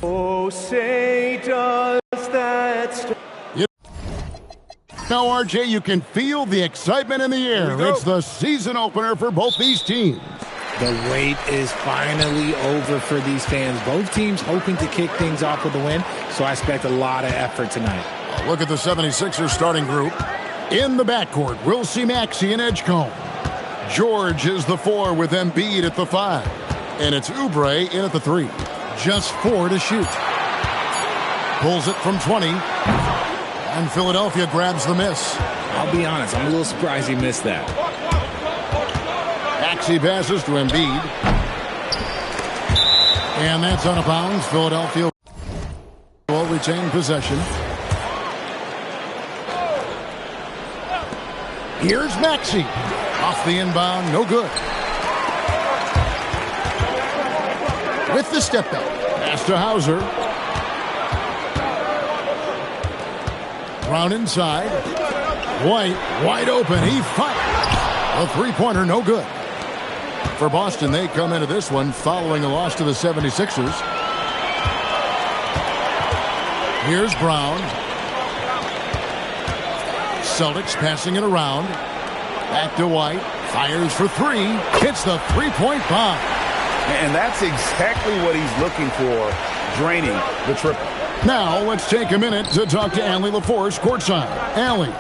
Oh, say does that... Now, RJ, you can feel the excitement in the air. It's the season opener for both these teams. The wait is finally over for these fans. Both teams hoping to kick things off with a win, so I expect a lot of effort tonight. Look at the 76ers starting group. In the backcourt, we'll see Maxey and Edgecombe. George is the 4 with Embiid at the 5. And it's Oubre in at the 3. Just 4 to shoot. Pulls it from 20. And Philadelphia grabs the miss. I'll be honest, I'm a little surprised he missed that. Maxey passes to Embiid. And that's out of bounds. Philadelphia will retain possession. Here's Maxey. Off the inbound, no good. With the step back. Pass to Hauser. Brown inside. White, wide open. He fires. A three-pointer, no good. For Boston, they come into this one following a loss to the 76ers. Here's Brown. Celtics passing it around. Back to White. Fires for 3. Hits the three-point bomb. And that's exactly what he's looking for, draining the triple. Now, let's take a minute to talk to Allie LaForce courtside. Allie.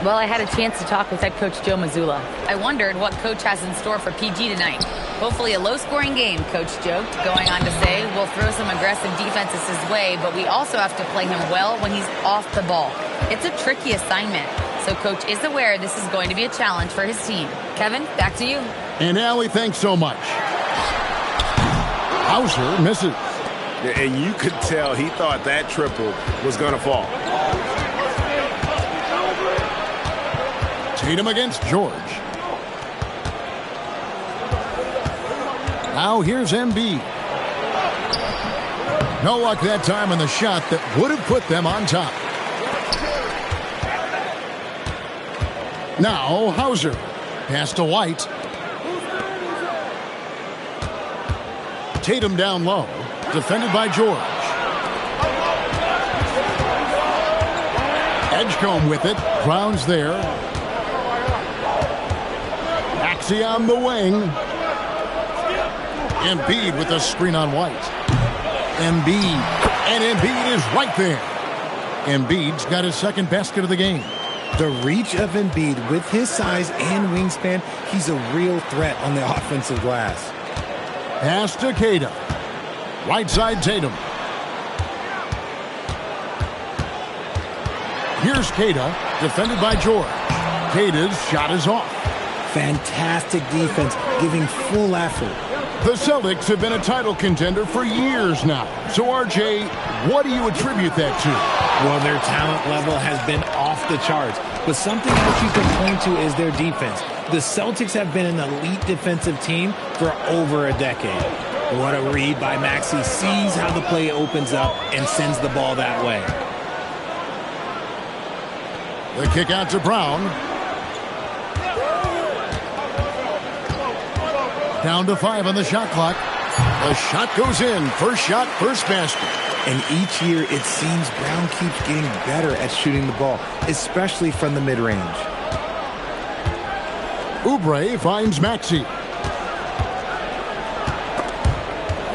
Well, I had a chance to talk with head coach Joe Mazzulla. I wondered what coach has in store for PG tonight. Hopefully a low-scoring game, Coach joked, going on to say, we'll throw some aggressive defenses his way, but we also have to play him well when he's off the ball. It's a tricky assignment, so Coach is aware this is going to be a challenge for his team. Kevin, back to you. And Allie, thanks so much. Hauser misses. And you could tell he thought that triple was going to fall. Tatum against George. Now here's Embiid. No luck that time on the shot that would have put them on top. Now Hauser. Pass to White. Tatum down low. Defended by George. Edgecombe with it. Brown's there. Maxey on the wing. Embiid with the screen on White. Embiid. And Embiid is right there. Embiid's got his second basket of the game. The reach of Embiid with his size and wingspan, he's a real threat on the offensive glass. Pass to Queta. Right side Tatum. Here's Queta, defended by George. Queta's shot is off. Fantastic defense, giving full effort. The Celtics have been a title contender for years now. So, RJ, what do you attribute that to? Well, their talent level has been off the charts. But something else you can point to is their defense. The Celtics have been an elite defensive team for over a decade. What a read by Maxey. Sees how the play opens up and sends the ball that way. The kick out to Brown. Down to 5 on the shot clock. The shot goes in. First shot, first basket. And each year it seems Brown keeps getting better at shooting the ball, especially from the mid-range. Oubre finds Maxey.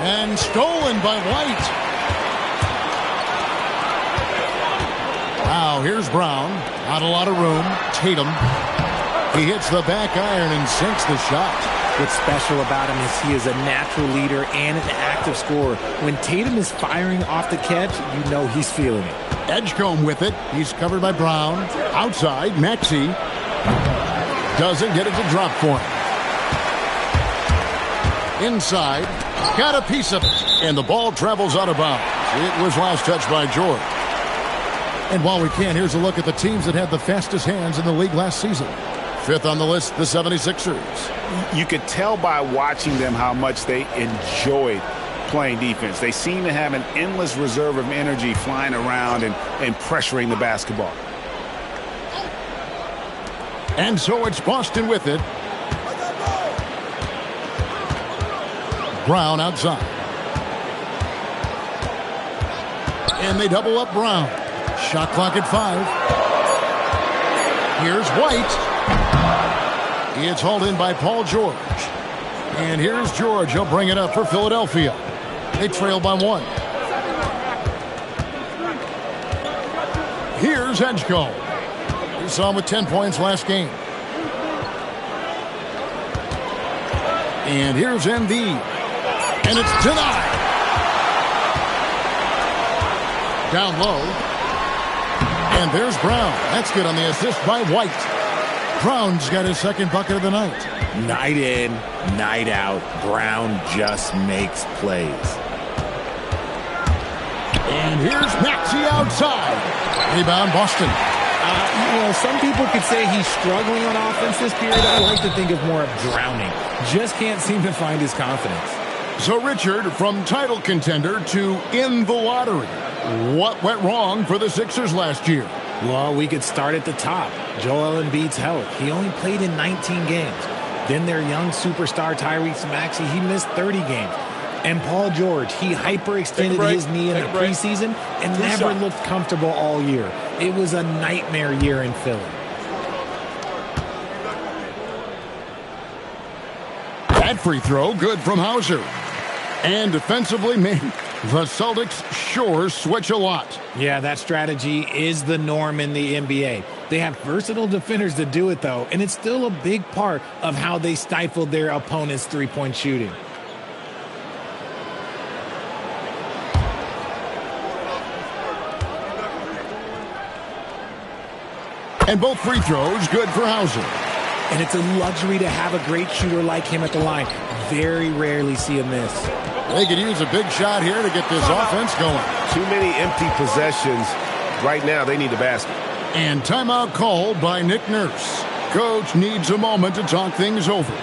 And stolen by White. Now here's Brown. Not a lot of room. Tatum. He hits the back iron and sinks the shot. What's special about him is he is a natural leader and an active scorer. When Tatum is firing off the catch, you know he's feeling it. Edgecombe with it. He's covered by Brown. Outside, Maxey. Doesn't get it to drop for him. Inside. Got a piece of it. And the ball travels out of bounds. It was last touched by George. And while we can, here's a look at the teams that had the fastest hands in the league last season. 5th on the list, the 76ers. You could tell by watching them how much they enjoyed playing defense. They seem to have an endless reserve of energy flying around and pressuring the basketball. And so it's Boston with it. Brown outside. And they double up Brown. Shot clock at 5. Here's White. It's hauled in by Paul George. And here's George. He'll bring it up for Philadelphia. They trail by 1. Here's Edgecombe. We saw him with 10 points last game. And here's Embiid. And it's denied. Down low. And there's Brown. That's good on the assist by White. Brown's got his second bucket of the night. Night in, night out, Brown just makes plays. And here's Maxey outside. Rebound, Boston. Some people could say he's struggling on offense this period. I like to think of more of drowning. Just can't seem to find his confidence. So, Richard, from title contender to in the lottery, what went wrong for the Sixers last year? Well, we could start at the top. Joel Embiid's health. He only played in 19 games. Then their young superstar Tyrese Maxey, he missed 30 games. And Paul George, he hyperextended his knee in the preseason and never looked comfortable all year. It was a nightmare year in Philly. That free throw, good from Hauser. And defensively, man, the Celtics sure switch a lot. Yeah, that strategy is the norm in the NBA. They have versatile defenders to do it, though, and it's still a big part of how they stifled their opponent's three-point shooting. And both free throws good for Hauser. And it's a luxury to have a great shooter like him at the line. Very rarely see a miss. They could use a big shot here to get this offense going. Too many empty possessions. Right now, they need a basket. And timeout called by Nick Nurse. Coach needs a moment to talk things over.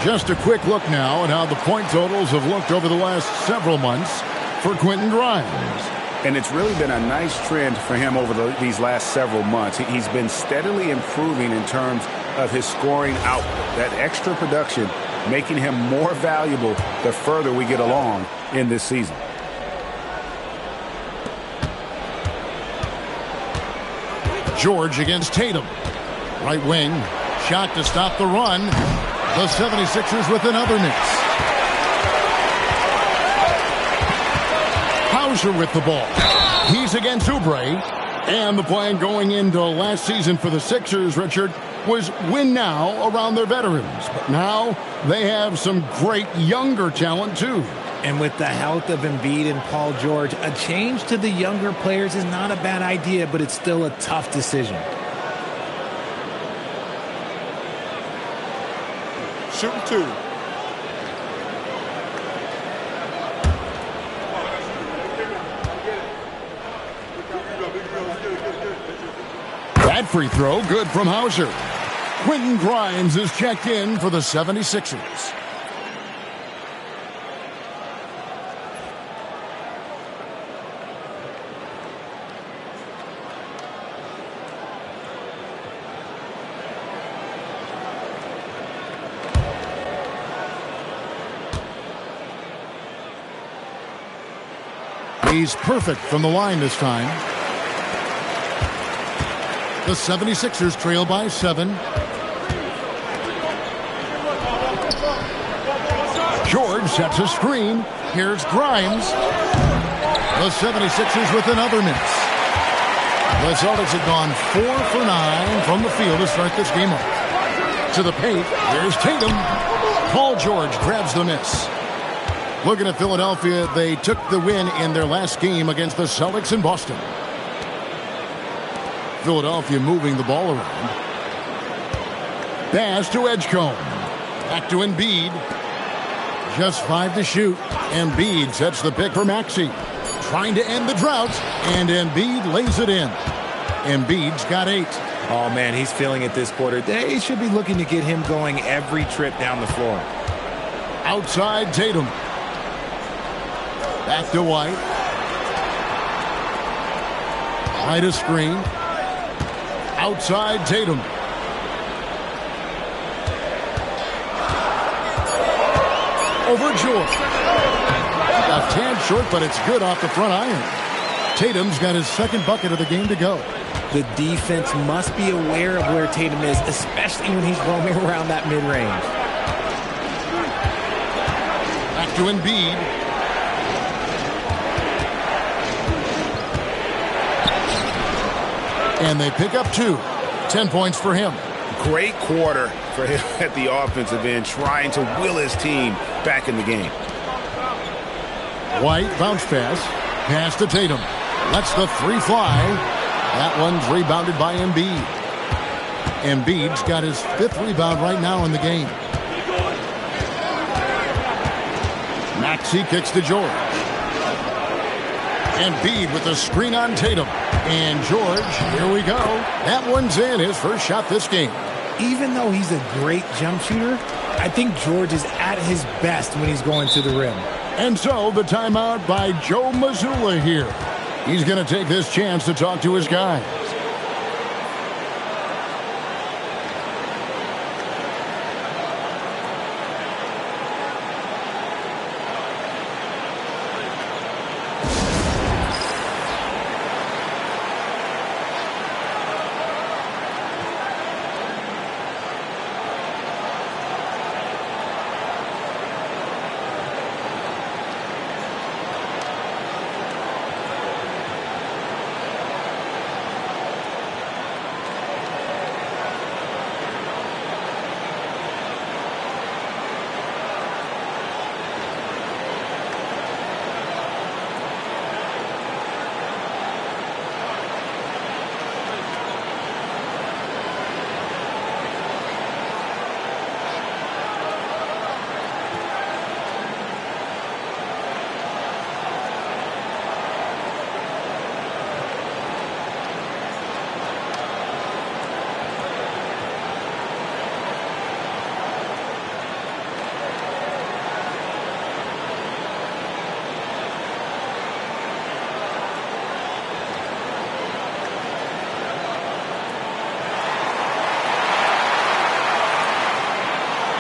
Just a quick look now at how the point totals have looked over the last several months for Quentin Grimes. And it's really been a nice trend for him over these last several months. He's been steadily improving in terms of his scoring output. That extra production making him more valuable the further we get along in this season. George against Tatum. Right wing. Shot to stop the run. The 76ers with another miss. Hauser with the ball. He's against Oubre. And the plan going into last season for the Sixers, Richard, was win now around their veterans. But now they have some great younger talent, too. And with the health of Embiid and Paul George, a change to the younger players is not a bad idea, but it's still a tough decision. Shooting 2. That free throw, good from Hauser. Quentin Grimes is checked in for the 76ers. He's perfect from the line this time. The 76ers trail by 7. George sets a screen. Here's Grimes. The 76ers with another miss. The Celtics have gone 4 for 9 from the field to start this game off. To the paint. Here's Tatum. Paul George grabs the miss. Looking at Philadelphia, they took the win in their last game against the Celtics in Boston. Philadelphia moving the ball around. Pass to Edgecombe. Back to Embiid. Just 5 to shoot. Embiid sets the pick for Maxey. Trying to end the drought, and Embiid lays it in. Embiid's got 8. Oh, man, he's feeling it this quarter. They should be looking to get him going every trip down the floor. Outside Tatum. Back to White. White a screen. Outside Tatum. Over George. A tad short, but it's good off the front iron. Tatum's got his second bucket of the game to go. The defense must be aware of where Tatum is, especially when he's roaming around that mid-range. Back to Embiid. And they pick up 2. 10 points for him. Great quarter for him at the offensive end, trying to will his team back in the game. White bounce pass. Pass to Tatum. Lets the 3 fly. That one's rebounded by Embiid. Embiid's got his 5th rebound right now in the game. Maxey kicks to George. Embiid with the screen on Tatum. And George, here we go. That one's in, his first shot this game. Even though he's a great jump shooter, I think George is at his best when he's going to the rim. And so the timeout by Joe Mazzulla here. He's going to take this chance to talk to his guys.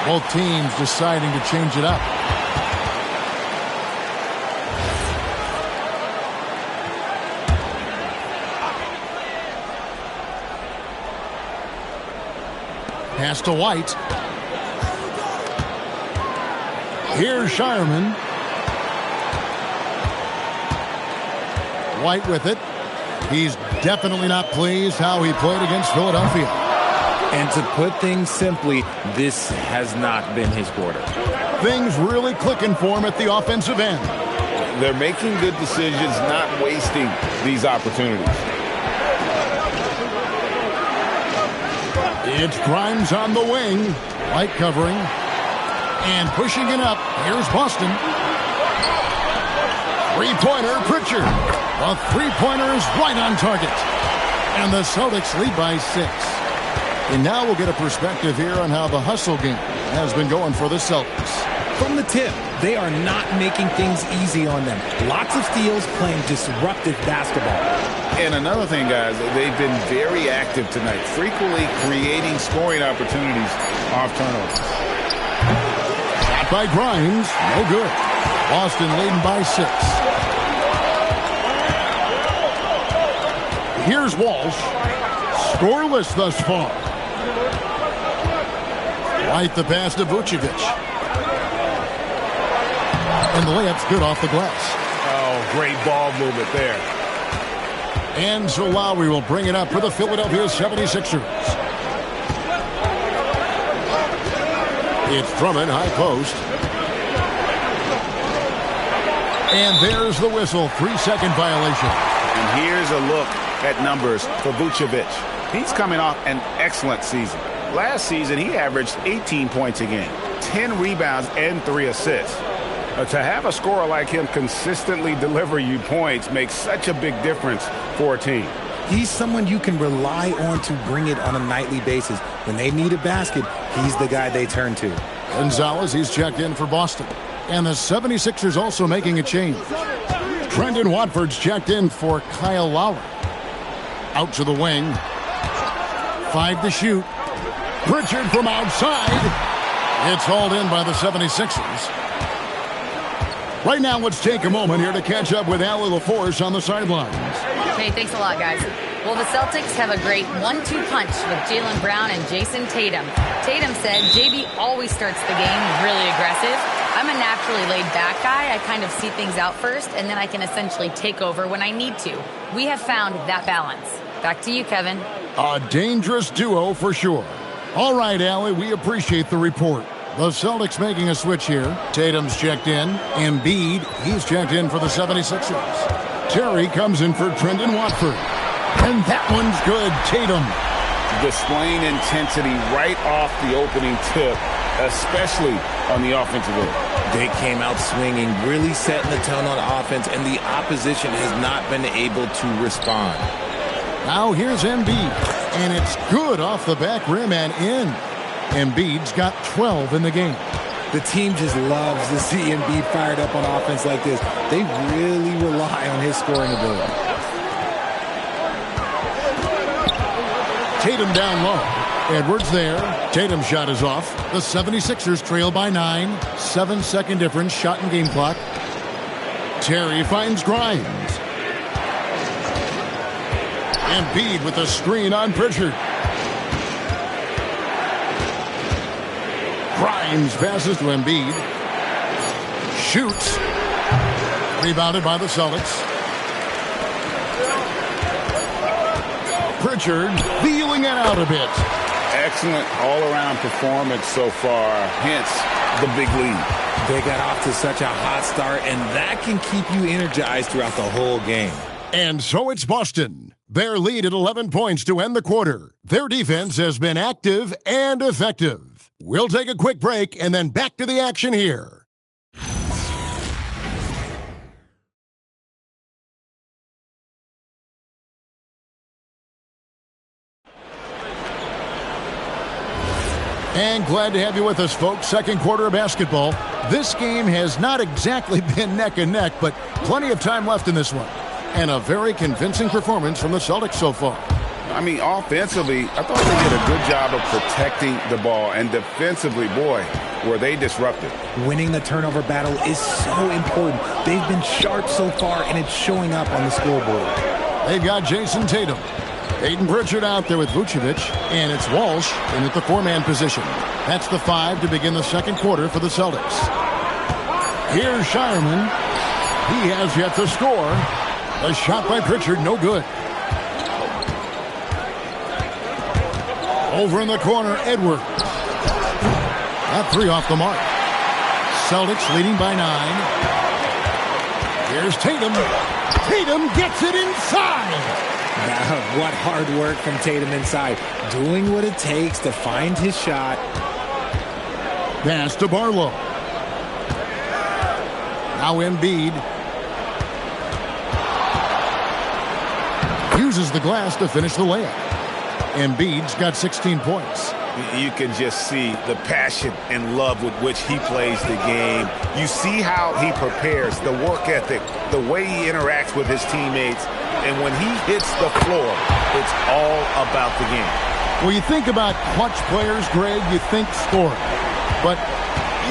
Both teams deciding to change it up. Pass to White. Here's Shireman. White with it. He's definitely not pleased how he played against Philadelphia. And to put things simply, this has not been his quarter. Things really clicking for him at the offensive end. They're making good decisions, not wasting these opportunities. It's Grimes on the wing. White covering. And pushing it up. Here's Boston. Three-pointer, Pritchard. The three-pointer is right on target. And the Celtics lead by 6. And now we'll get a perspective here on how the hustle game has been going for the Celtics. From the tip, they are not making things easy on them. Lots of steals, playing disruptive basketball. And another thing, guys, they've been very active tonight, frequently creating scoring opportunities off turnovers. Shot by Grimes, no good. Boston leading by 6. Here's Walsh. Scoreless thus far. Right the pass to Vucevic. And the layup's good off the glass. Oh, great ball movement there. And so Lowry will bring it up for the Philadelphia 76ers. It's Drummond, high post. And there's the whistle, 3-second violation. And here's a look at numbers for Vucevic. He's coming off an excellent season. Last season, he averaged 18 points a game, 10 rebounds, and 3 assists. To have a scorer like him consistently deliver you points makes such a big difference for a team. He's someone you can rely on to bring it on a nightly basis. When they need a basket, he's the guy they turn to. Gonzalez, he's checked in for Boston. And the 76ers also making a change. Trendon Watford's checked in for Kyle Lowry. Out to the wing. 5 to shoot. Pritchard from outside. It's hauled in by the 76ers. Right now, let's take a moment here to catch up with Allie LaForce on the sidelines. Hey, thanks a lot, guys. Well, the Celtics have a great 1-2 punch with Jaylen Brown and Jason Tatum. Tatum said, JB always starts the game really aggressive. I'm a naturally laid-back guy. I kind of see things out first, and then I can essentially take over when I need to. We have found that balance. Back to you, Kevin. A dangerous duo for sure. All right, Allie, we appreciate the report. The Celtics making a switch here. Tatum's checked in. Embiid, he's checked in for the 76ers. Terry comes in for Trendon Watford. And that one's good. Tatum. Displaying intensity right off the opening tip, especially on the offensive end. They came out swinging, really setting the tone on offense, and the opposition has not been able to respond. Now here's Embiid. And it's good off the back rim and in. Embiid's got 12 in the game. The team just loves to see Embiid fired up on offense like this. They really rely on his scoring ability. Tatum down low. Edwards there. Tatum's shot is off. The 76ers trail by 9. 7-second difference, shot and game clock. Terry finds Grimes. Embiid with a screen on Pritchard. Grimes passes to Embiid. Shoots. Rebounded by the Celtics. Pritchard feeling it out a bit. Excellent all-around performance so far, hence the big lead. They got off to such a hot start, and that can keep you energized throughout the whole game. And so it's Boston. Their lead at 11 points to end the quarter. Their defense has been active and effective. We'll take a quick break and then back to the action here. And glad to have you with us, folks. Second quarter of basketball. This game has not exactly been neck and neck, but plenty of time left in this one. And a very convincing performance from the Celtics so far. I mean, offensively, I thought they did a good job of protecting the ball. And defensively, boy, were they disruptive. Winning the turnover battle is so important. They've been sharp so far, and it's showing up on the scoreboard. They've got Jason Tatum. Peyton Pritchard out there with Vucevic. And it's Walsh in at the 4-man position. That's the 5 to begin the second quarter for the Celtics. Here's Shireman. He has yet to score. A shot by Pritchard, no good. Over in the corner, Edwards. That 3 off the mark. Celtics leading by 9. Here's Tatum. Tatum gets it inside. Now, what hard work from Tatum inside. Doing what it takes to find his shot. Pass to Barlow. Now Embiid. Uses the glass to finish the layup. Embiid's got 16 points. You can just see the passion and love with which he plays the game. You see how he prepares, the work ethic, the way he interacts with his teammates. And when he hits the floor, it's all about the game. Well, you think about clutch players, Greg, you think scoring. But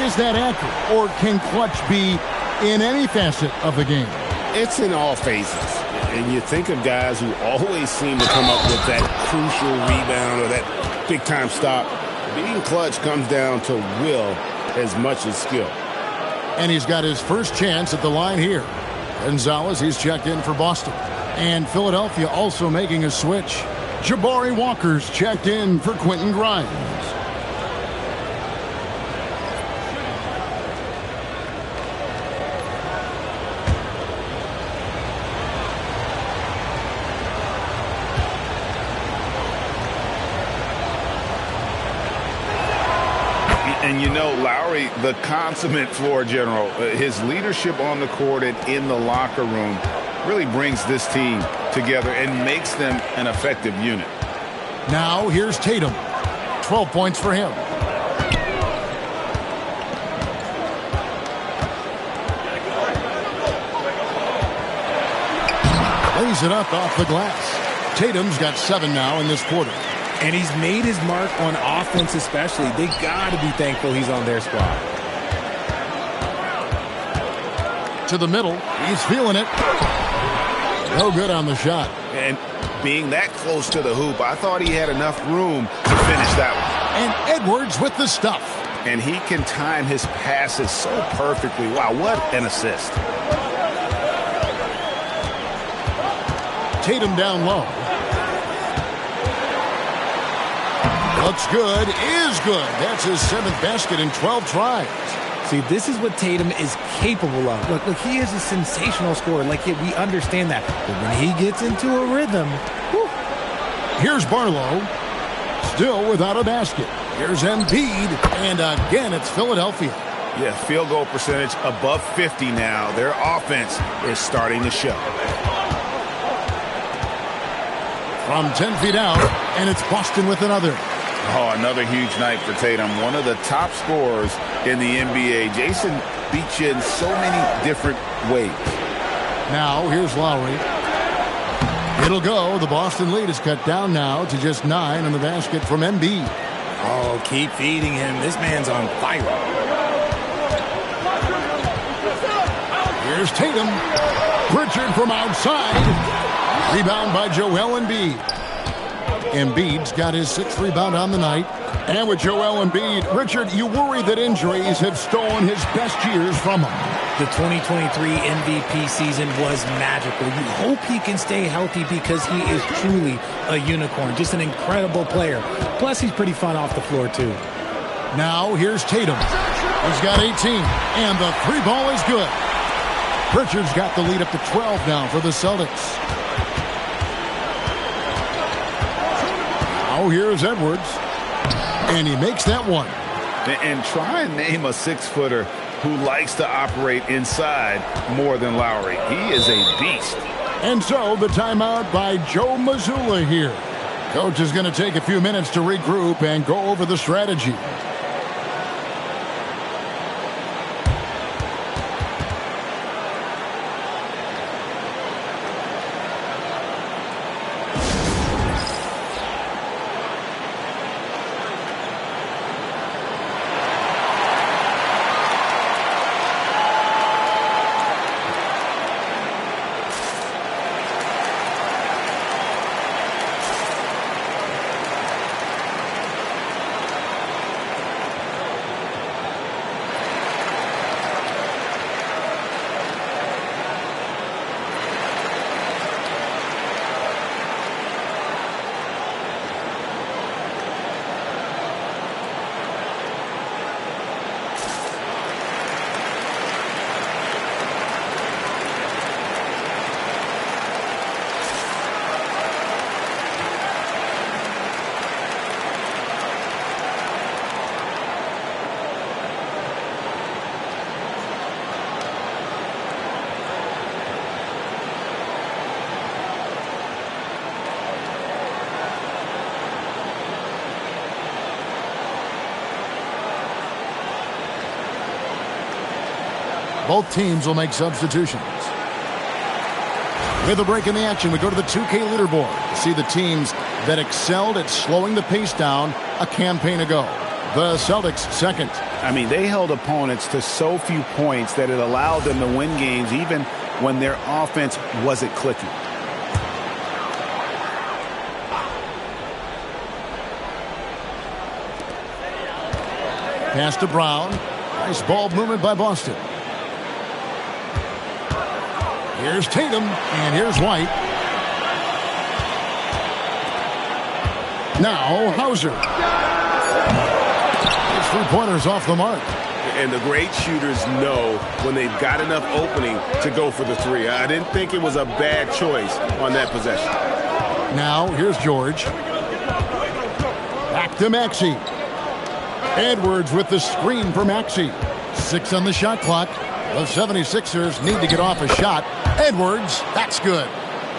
is that accurate? Or can clutch be in any facet of the game? It's in all phases. And you think of guys who always seem to come up with that crucial rebound or that big-time stop. Being clutch comes down to will as much as skill. And he's got his first chance at the line here. Gonzalez, he's checked in for Boston. And Philadelphia also making a switch. Jabari Walker's checked in for Quentin Grimes. And you know, Lowry, the consummate floor general, his leadership on the court and in the locker room really brings this team together and makes them an effective unit. Now here's Tatum. 12 points for him. Lays it up off the glass. Tatum's got 7 now in this quarter. And he's made his mark on offense especially. They got to be thankful he's on their squad. To the middle. He's feeling it. No good on the shot. And being that close to the hoop, I thought he had enough room to finish that one. And Edwards with the stuff. And he can time his passes so perfectly. Wow, what an assist. Tatum down low. Looks good, is good. That's his 7th basket in 12 tries. See, this is what Tatum is capable of. Look, he is a sensational scorer. Like, we understand that. But when he gets into a rhythm, whew. Here's Barlow. Still without a basket. Here's Embiid. And again, it's Philadelphia. Yeah, field goal percentage above 50 now. Their offense is starting to show. From 10 feet out, and it's Boston with another. Oh, another huge night for Tatum. One of the top scorers in the NBA. Jason beats you in so many different ways. Now, here's Lowry. It'll go. The Boston lead is cut down now to just 9 on the basket from Embiid. Oh, keep feeding him. This man's on fire. Here's Tatum. Pritchard from outside. Rebound by Joel Embiid. Embiid's got his 6th rebound on the night. And with Joel Embiid, Richard, you worry that injuries have stolen his best years from him. The 2023 MVP season was magical. You hope he can stay healthy because he is truly a unicorn. Just an incredible player. Plus, he's pretty fun off the floor, too. Now, here's Tatum. He's got 18, and the 3 ball is good. Pritchard's got the lead up to 12 now for the Celtics. Now, here's Edwards. And he makes that one. And try and name a 6-footer who likes to operate inside more than Lowry. He is a beast. And so the timeout by Joe Mazzulla here. Coach is going to take a few minutes to regroup and go over the strategy. Both teams will make substitutions. With a break in the action, we go to the 2K leaderboard to see the teams that excelled at slowing the pace down a campaign ago. The Celtics second. I mean, they held opponents to so few points that it allowed them to win games even when their offense wasn't clicking. Pass to Brown. Nice ball movement by Boston. Here's Tatum, and here's White. Now Hauser. His three-pointers off the mark. And the great shooters know when they've got enough opening to go for the three. I didn't think it was a bad choice on that possession. Now here's George. Back to Maxey. Edwards with the screen for Maxey. 6 on the shot clock. The 76ers need to get off a shot. Edwards, that's good.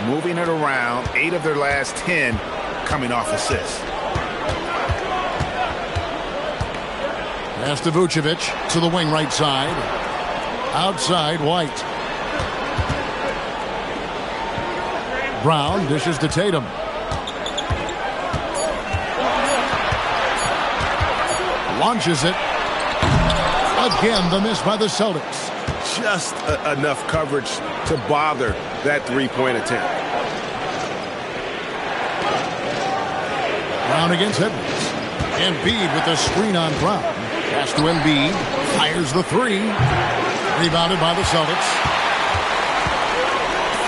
Moving it around, 8 of their last 10 coming off assists. Pass to Vucevic to the wing right side. Outside, White. Brown dishes to Tatum. Launches it. Again, the miss by the Celtics. Just enough coverage to bother that three-point attempt. Brown against Edwards. Embiid with the screen on Brown. Pass to Embiid. Fires the three. Rebounded by the Celtics.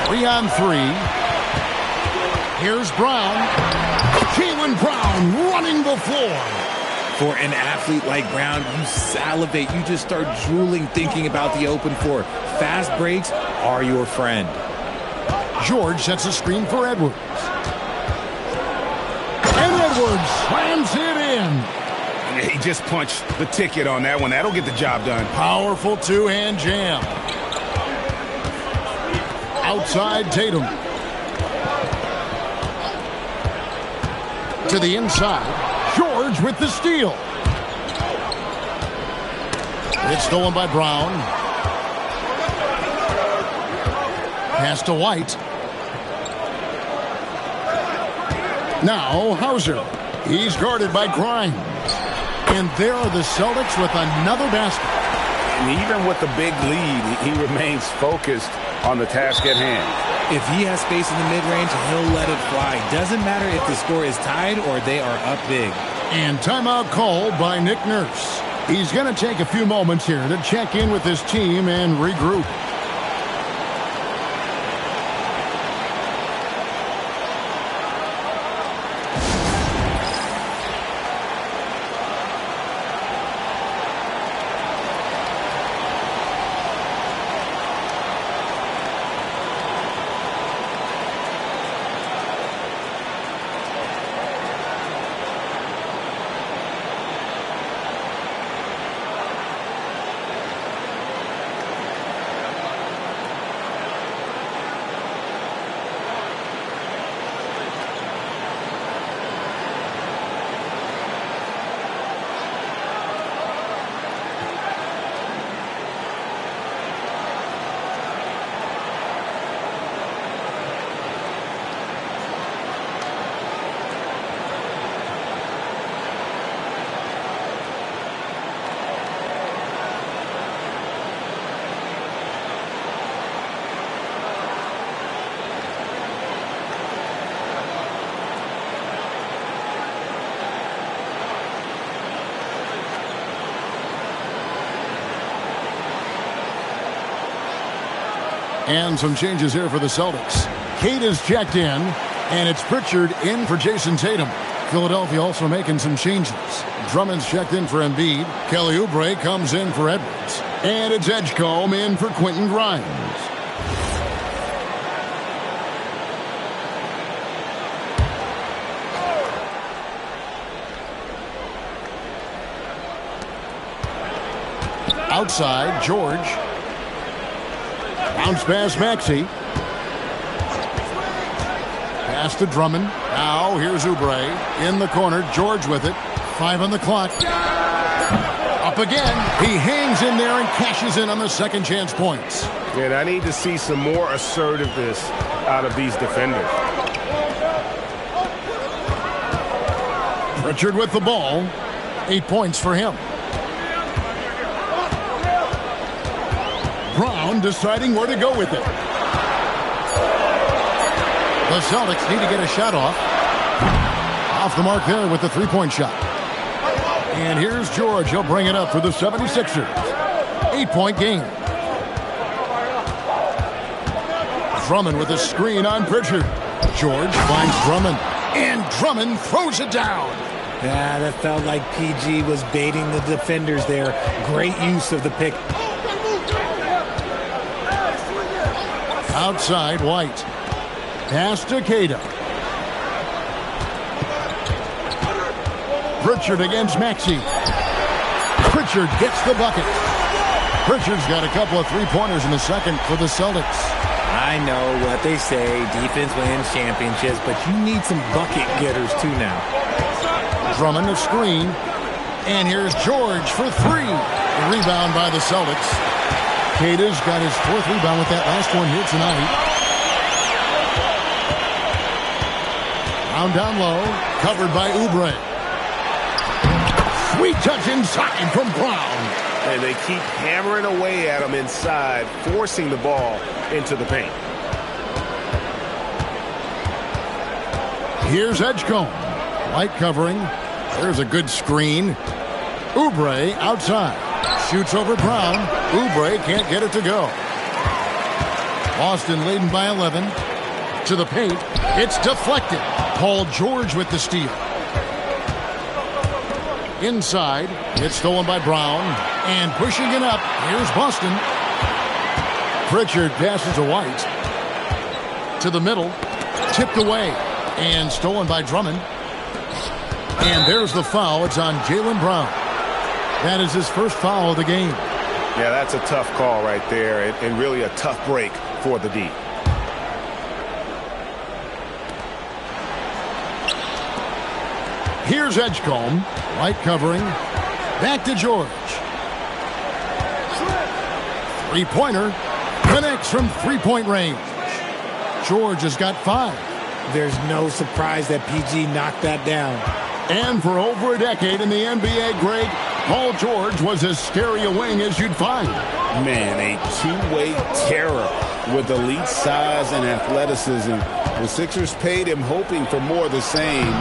3-on-3. Here's Brown. Jaylen Brown running the floor. For an athlete like Brown, you salivate. You just start drooling thinking about the open floor. Fast breaks are your friend. George sets a screen for Edwards. And Edwards slams it in. He just punched the ticket on that one. That'll get the job done. Powerful two-hand jam. Outside Tatum. To the inside. George with the steal. It's stolen by Brown. Pass to White. Now Hauser. He's guarded by Grimes. And there are the Celtics with another basket. And even with the big lead, he remains focused on the task at hand. If he has space in the mid-range, he'll let it fly. Doesn't matter if the score is tied or they are up big. And timeout called by Nick Nurse. He's going to take a few moments here to check in with his team and regroup. And some changes here for the Celtics. Kate is checked in, and it's Pritchard in for Jason Tatum. Philadelphia also making some changes. Drummond's checked in for Embiid. Kelly Oubre comes in for Edwards. And it's Edgecombe in for Quentin Grimes. Outside, George. Bounce pass, Maxey. Pass to Drummond. Now here's Oubre in the corner. George with it. 5 on the clock. Up again. He hangs in there and cashes in on the second chance points. And I need to see some more assertiveness out of these defenders. Pritchard with the ball. 8 points for him. Brown deciding where to go with it. The Celtics need to get a shot off. Off the mark there with the three-point shot. And here's George. He'll bring it up for the 76ers. 8-point game. Drummond with a screen on Pritchard. George finds Drummond. And Drummond throws it down. Yeah, that felt like PG was baiting the defenders there. Great use of the pick. Outside, White. Pass to Cada. Pritchard against Maxey. Pritchard gets the bucket. Pritchard's got a couple of three-pointers in the second for the Celtics. I know what they say, defense wins championships, but you need some bucket getters too now. Drummond a screen. And here's George for three. A rebound by the Celtics. Cada's got his fourth rebound with that last one here tonight. Brown down low. Covered by Oubre. Sweet touch inside from Brown. And they keep hammering away at him inside, forcing the ball into the paint. Here's Edgecombe. Light covering. There's a good screen. Oubre outside. Shoots over Brown. Oubre can't get it to go. Boston leading by 11. To the paint. It's deflected. Paul George with the steal. Inside. It's stolen by Brown. And pushing it up. Here's Boston. Pritchard passes to White. To the middle. Tipped away. And stolen by Drummond. And there's the foul. It's on Jaylen Brown. That is his first foul of the game. Yeah, that's a tough call right there, and really a tough break for the D. Here's Edgecombe. Light covering. Back to George. Three-pointer. Connects from three-point range. George has got 5. There's no surprise that PG knocked that down. And for over a decade in the NBA, Greg, Paul George was as scary a wing as you'd find. Man, a two-way terror with elite size and athleticism. The Sixers paid him hoping for more of the same.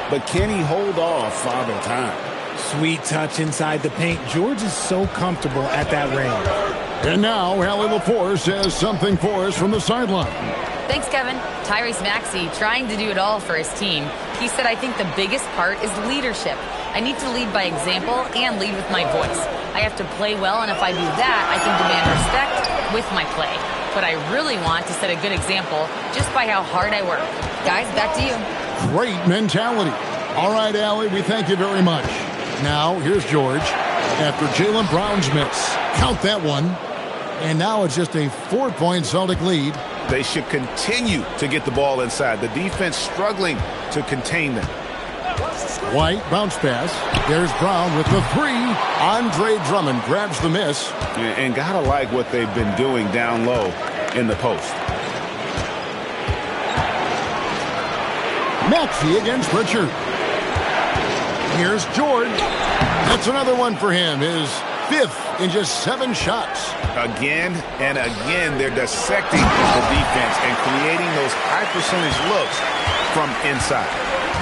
But can he hold off Father Time? Sweet touch inside the paint. George is so comfortable at that range. And now, Allie LaForce says something for us from the sideline. Thanks, Kevin. Tyrese Maxey trying to do it all for his team. He said, I think the biggest part is leadership. I need to lead by example and lead with my voice. I have to play well, and if I do that, I can demand respect with my play. But I really want to set a good example just by how hard I work. Guys, back to you. Great mentality. All right, Allie, we thank you very much. Now, here's George. After Jaylen Brown's miss. Count that one. And now it's just a 4-point Celtic lead. They should continue to get the ball inside. The defense struggling to contain them. White bounce pass. There's Brown with the three. Andre Drummond grabs the miss. And gotta like what they've been doing down low in the post. Maxey against Pritchard. Here's George. That's another one for him. His 5th in just 7 shots. Again and again, they're dissecting the defense and creating those high percentage looks from inside.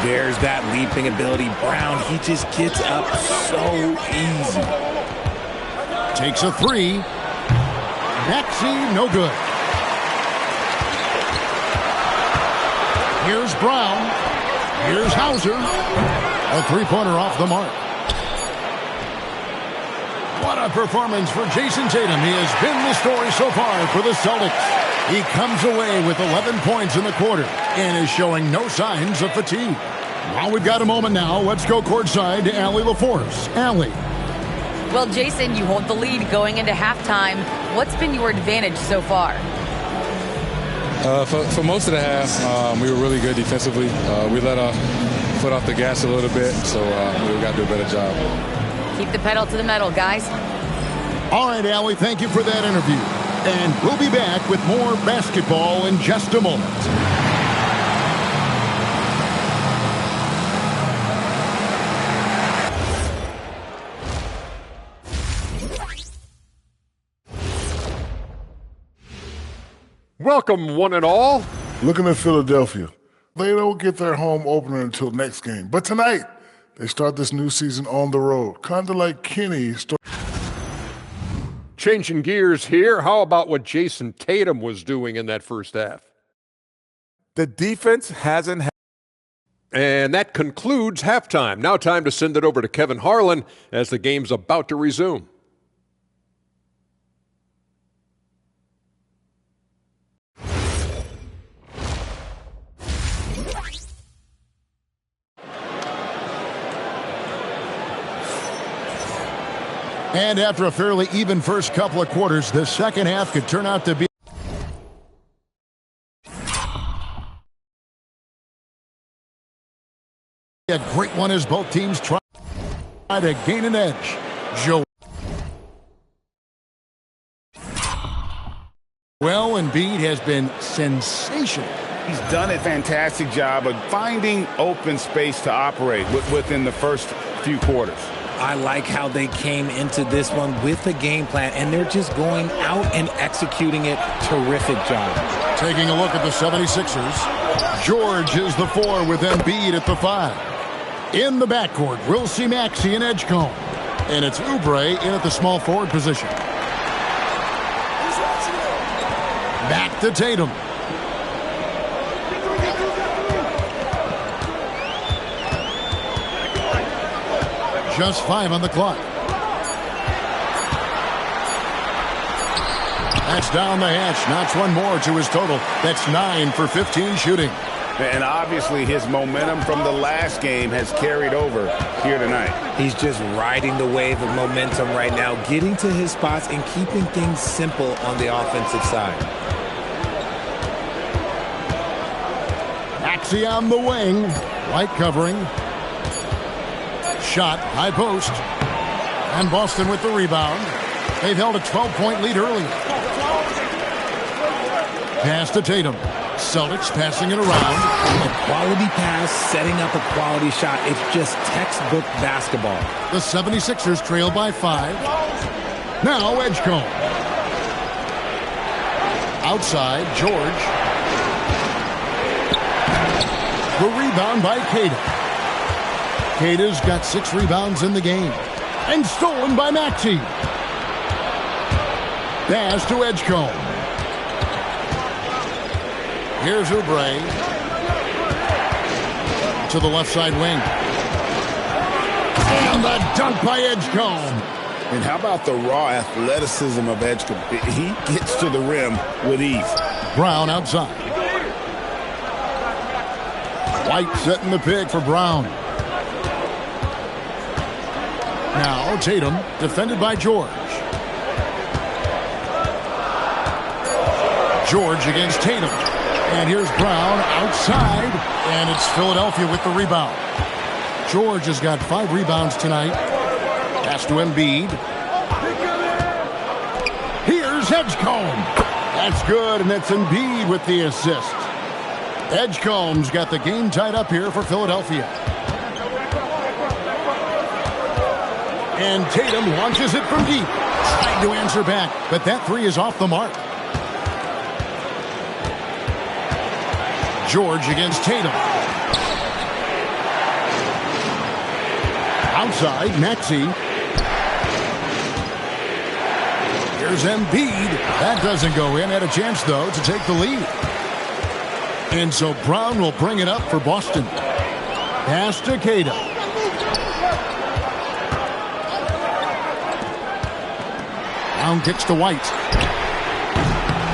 There's that leaping ability. Brown, he just gets up so easy. Takes a 3. Maxey, no good. Here's Brown. Here's Hauser. A 3-pointer off the mark. What a performance for Jason Tatum. He has been the story so far for the Celtics. He comes away with 11 points in the quarter and is showing no signs of fatigue. Well, we've got a moment now. Let's go courtside to Allie LaForce. Allie. Well, Jason, you hold the lead going into halftime. What's been your advantage so far? For most of the half, we were really good defensively. We let our foot off the gas a little bit, so we got to do a better job. Keep the pedal to the metal, guys. All right, Allie, thank you for that interview. And we'll be back with more basketball in just a moment. Welcome, one and all. Looking at Philadelphia, they don't get their home opener until next game. But tonight, They start this new season on the road, kind of like Kenny. Changing gears here, how about what Jason Tatum was doing in that first half? The defense hasn't had. And that concludes halftime. Now time to send it over to Kevin Harlan as the game's about to resume. And after a fairly even first couple of quarters, the second half could turn out to be a great one as both teams try to gain an edge. Joel Embiid has been sensational. He's done a fantastic job of finding open space to operate within the first few quarters. I like how they came into this one with a game plan, and they're just going out and executing it. Terrific job. Taking a look at the 76ers. George is the 4 with Embiid at the 5. In the backcourt, we'll see Maxey and Edgecombe. And it's Oubre in at the small forward position. Back to Tatum. Just 5 on the clock. That's down the hatch. Knocks one more to his total. That's 9 for 15 shooting. And obviously his momentum from the last game has carried over here tonight. He's just riding the wave of momentum right now, getting to his spots and keeping things simple on the offensive side. Maxey on the wing. White covering. Shot, high post. And Boston with the rebound. They've held a 12-point lead earlier. Pass to Tatum. Celtics passing it around. A quality pass, setting up a quality shot. It's just textbook basketball. The 76ers trail by 5. Now Edgecombe. Outside, George. The rebound by Kata. Kata's got 6 rebounds in the game. And stolen by Maxey. Pass to Edgecombe. Here's Oubre. To the left side wing. And the dunk by Edgecombe. And how about the raw athleticism of Edgecombe? He gets to the rim with ease. Brown outside. White setting the pick for Brown. Now Tatum, defended by George. George against Tatum. And here's Brown outside. And it's Philadelphia with the rebound. George has got 5 rebounds tonight. Pass to Embiid. Here's Edgecombe. That's good, and it's Embiid with the assist. Edgecombe's got the game tied up here for Philadelphia. And Tatum launches it from deep. Trying to answer back, but that 3 is off the mark. George against Tatum. Outside, Maxey. Here's Embiid. That doesn't go in. Had a chance, though, to take the lead. And so Brown will bring it up for Boston. Pass to Kata. Brown kicks to White.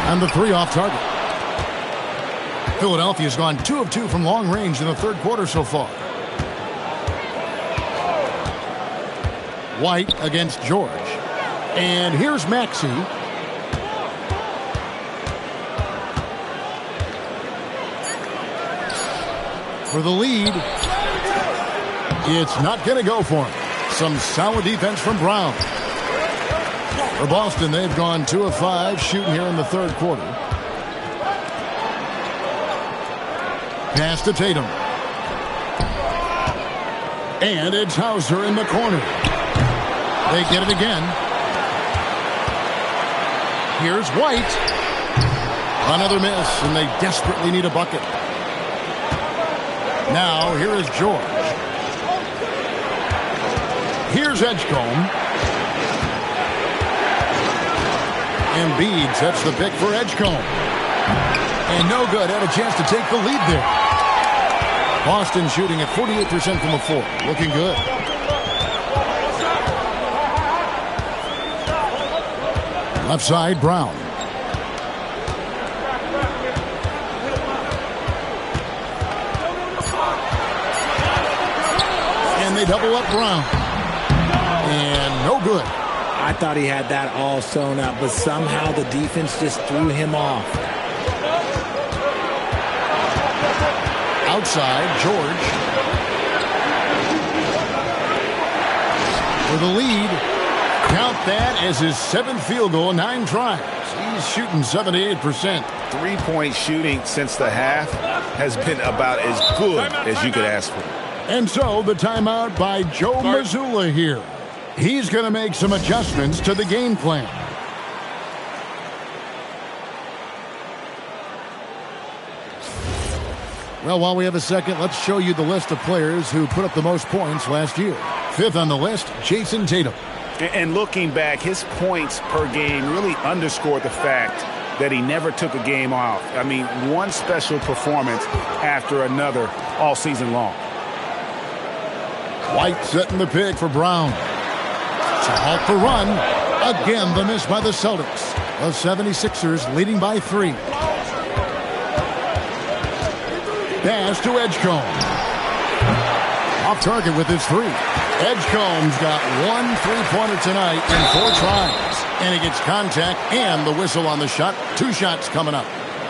And the 3 off target. Philadelphia's gone 2 of 2 from long range in the third quarter so far. White against George. And here's Maxey. For the lead. It's not going to go for him. Some solid defense from Brown. For Boston, they've gone 2 of 5 shooting here in the third quarter. Pass to Tatum. And it's Hauser in the corner. They get it again. Here's White. Another miss, and they desperately need a bucket. Now, here is George. Here's Edgecombe. Embiid sets the pick for Edgecombe. And no good. Had a chance to take the lead there. Boston shooting at 48% from the floor. Looking good. Left side, Brown. And they double up Brown. And no good. I thought he had that all sewn up, but somehow the defense just threw him off. Outside, George. For the lead. Count that as his 7th field goal, 9 tries. He's shooting 78%. Three-point shooting since the half has been about as good as you could ask for. And so the timeout by Joe Mazzulla here. He's going to make some adjustments to the game plan. Well, while we have a second, let's show you the list of players who put up the most points last year. 5th on the list, Jason Tatum. And looking back, his points per game really underscored the fact that he never took a game off. I mean, one special performance after another all season long. White setting the pick for Brown. To halt the run. Again, the miss by the Celtics. The 76ers leading by 3. Pass to Edgecombe. Off target with his 3. Edgecombe's got 1 3-pointer tonight in 4 tries. And he gets contact and the whistle on the shot. 2 shots coming up.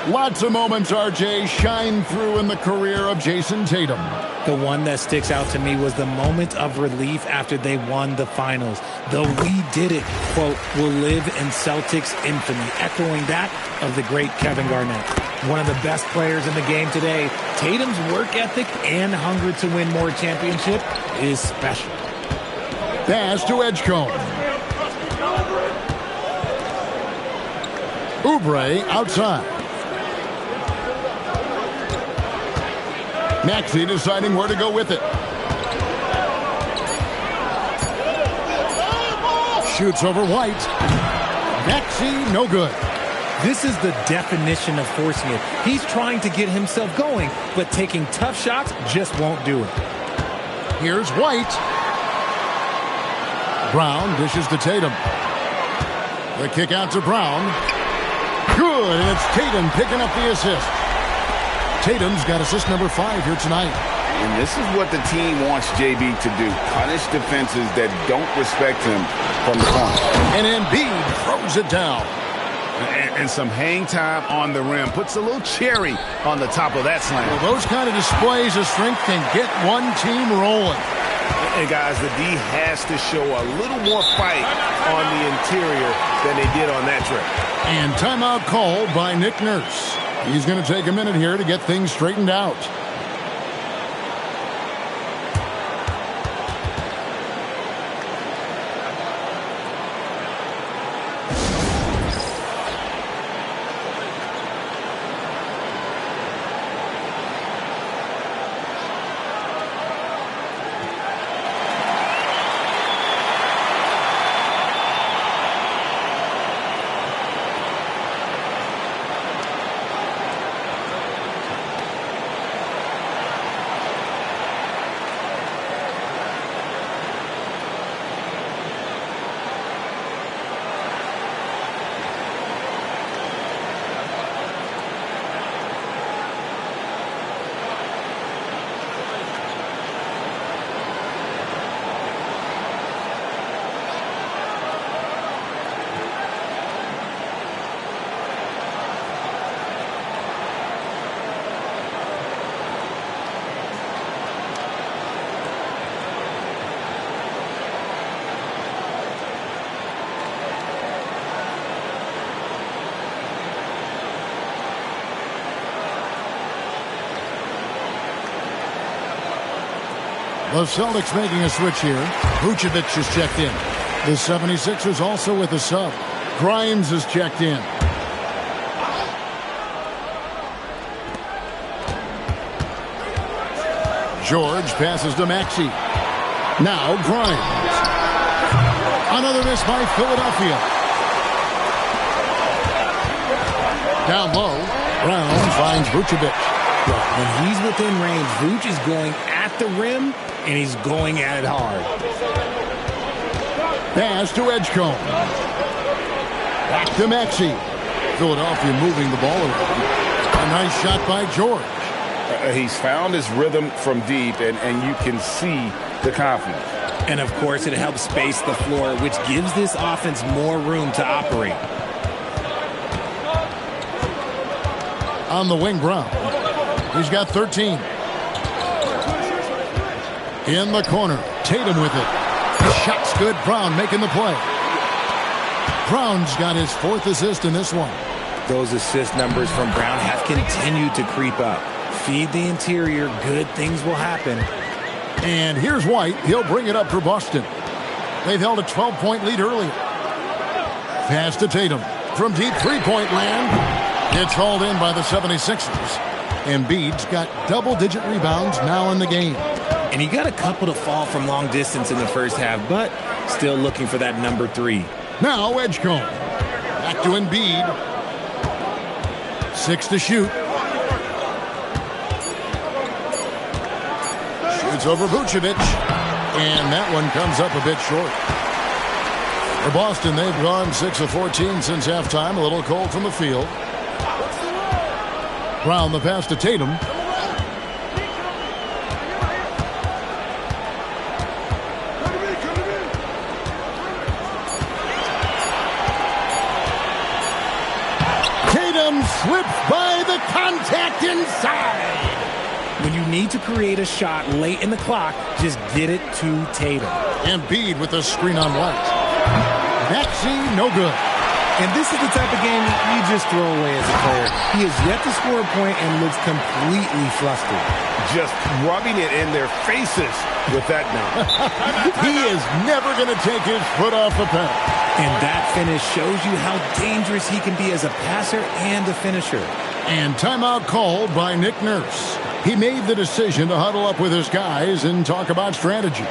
Lots of moments, RJ, shine through in the career of Jason Tatum. The one that sticks out to me was the moment of relief after they won the finals. The "we did it" quote will live in Celtics infamy, echoing that of the great Kevin Garnett. One of the best players in the game today, Tatum's work ethic and hunger to win more championship is special. Pass to Edgecombe. Oubre outside. Maxey deciding where to go with it. Shoots over White. Maxey, no good. This is the definition of forcing it. He's trying to get himself going, but taking tough shots just won't do it. Here's White. Brown dishes to Tatum. The kick out to Brown. Good, and it's Tatum picking up the assist. Tatum's got assist number 5 here tonight. And this is what the team wants JB to do. Punish defenses that don't respect him from the corner. And Embiid throws it down. And some hang time on the rim. Puts a little cherry on the top of that slam. Well, those kind of displays of strength can get one team rolling. And guys, the D has to show a little more fight on the interior than they did on that trip. And timeout called by Nick Nurse. He's going to take a minute here to get things straightened out. The Celtics making a switch here. Vucevic is checked in. The 76ers also with a sub. Grimes is checked in. George passes to Maxey. Now Grimes. Another miss by Philadelphia. Down low, Brown finds Vucevic. When he's within range, Vuce is going at the rim, and he's going at it hard. Pass to Edgecombe. Back to Maxey. Philadelphia moving the ball around. A nice shot by George. He's found his rhythm from deep, and you can see the confidence. And, of course, it helps space the floor, which gives this offense more room to operate. On the wing, Brown. He's got 13. In the corner, Tatum with it. The shot's good. Brown making the play. Brown's got his 4th assist in this one. Those assist numbers from Brown have continued to creep up. Feed the interior, good things will happen. And here's White. He'll bring it up for Boston. They've held a 12-point lead earlier. Pass to Tatum. From deep three-point land. It's hauled in by the 76ers. Embiid's got double-digit rebounds now in the game. And he got a couple to fall from long distance in the first half, but still looking for that number 3. Now Edgecombe. Back to Embiid. 6 to shoot. Shoots over Vucevic. And that one comes up a bit short. For Boston, they've gone 6 of 14 since halftime. A little cold from the field. Brown the pass to Tatum. Slips by the contact inside. When you need to create a shot late in the clock, just get it to Tatum. Embiid with the screen on White. Maxey, no good. And this is the type of game you just throw away as a player. He has yet to score a point and looks completely flustered. Just rubbing it in their faces with that now. He is never going to take his foot off the pedal. And that finish shows you how dangerous he can be as a passer and a finisher. And timeout called by Nick Nurse. He made the decision to huddle up with his guys and talk about strategy.